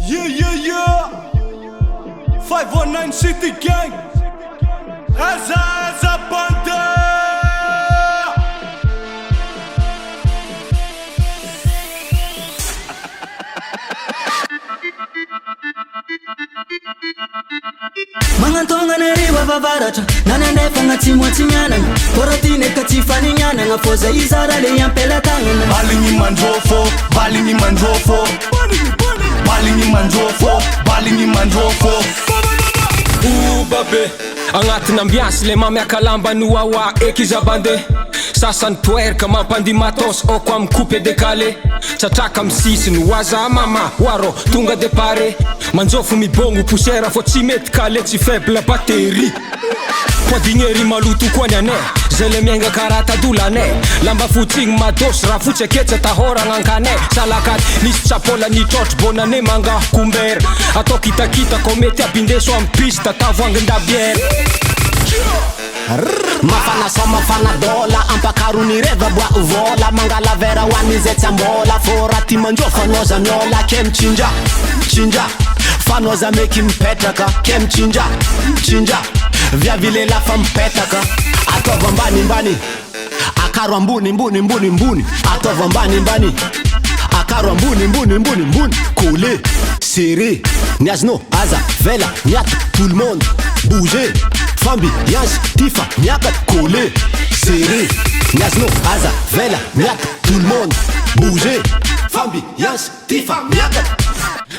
Yeah 519 City Gang Eza Banda. Mangantonga neriwa vavaratra nanandefa gnatsimotsinyanana koratine ka tsy faninyanana fô zay izara le ampelatagnana baligny mandrofo baligny mandrofo baligny mandrofo baligny mandrofo babe agnatina ambiansy le mamiaka lamba noaoa eky izy abande sasany toeraka mampandi matos oko amy coupe décalé tsatraka amy sisiny oaza mama oarô tonga de pare manjofo mibongo poussière fô tsy mety kale tsy faible batterie podignery maloto koa niane zay le miainga karatadolanay lamba fotsigny mados raha fotsy aketsy tahoragna ankane salakat nisy tsapola nitrotro bonane manga kumbera atao kitakita ko mety abindeso amy piste tavoangindabiera mafana so mafana dola ampakarony reva boa vola mangala vera hoany zay tsy ambola fô raha ty mandro fanoza miola ke michinja chinja fanoza meky mipetraka ke michinja chinja viavy lela fa mipetaka ataova ambanimbany akaro ambony mbony mbony mbony ataova ambanimbany akaro ambony mbony mbony mbony collé serré niazno aza vela miata tout le monde bouger fambi yansi tifa miaka collé serré niazno aza vela miata tout le monde bouger fambi yansi tifa miaka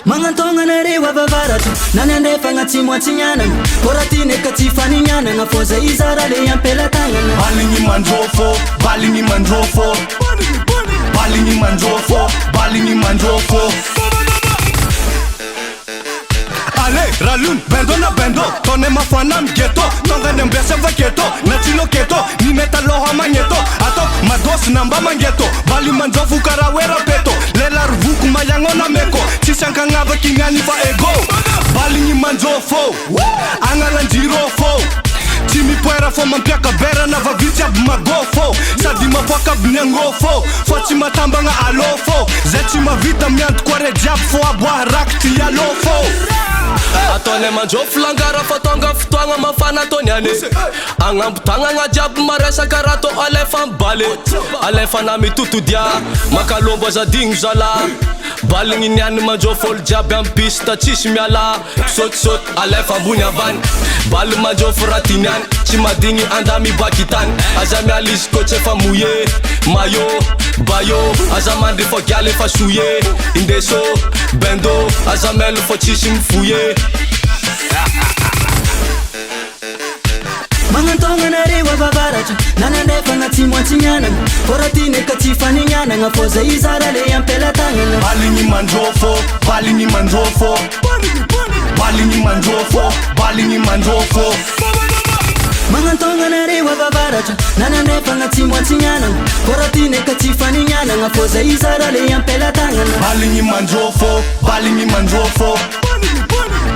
Mangantonga neriwa vavaratra nanandefa gnatsimotsinyanana koratine ka tsy faninyanana fô zay izara le ampelatagnana baligny mandrofo baligny mandrofo baligny mandrofo baligny mandrofo Ale, ralun, bendo na bendo Tone mafana mgeto Tonga nembese vaketo Natilo keto Ni meta loha magneto Ato, mados namba mangeto Bali manjofu karawera peto Lela ruvuku mayango na meko Chisanka ngava kingani fa ego Bali ni manjofo Angalanjirofo Timi poera fo mampiaka bera na vavitsy aby magofo Sady mapoaka aby niangofo Fô tsy matamba nga alofo Zay tsy mavita mianto koa re jiaby fô aboah raky ty alofo ataone mandrofo langara fa tonga fotoagna mafana toniane agnambotagna agnajiaby maresaka raha tô alefa mbale alefa na mitotodia makalombo azadigny zala baligny niany mandrofo olo jiaby amy piste tsisy miala sotisoty alefa ambony ambany baly mandrofo raha tiniany tsy madigny andamy bakitany aza miala izy ko tsy efa mouillé mayo bayo aza mandry fô gialy efa souillé indeso bendo aza melo fô tsisy mifouillé Mangantonga neriwa vavaratra nanandefa gnatsimotsinyanana koratine ka tsy faninyanana fô zay izara le ampelatagnana baligny mandrofo baligny mandrofo baligny mandrofo baligny mandrofo Mangantonga neriwa vavaratra nanandefa gnatsimotsinyanana koratine ka tsy faninyanana fô zay izara le ampelatagnana baligny mandrofo baligny mandrofo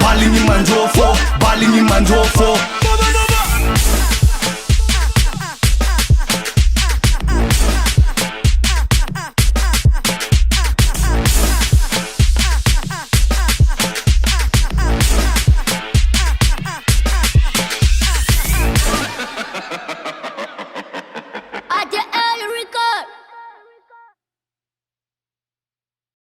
baligny mandrofo baligny mandrofo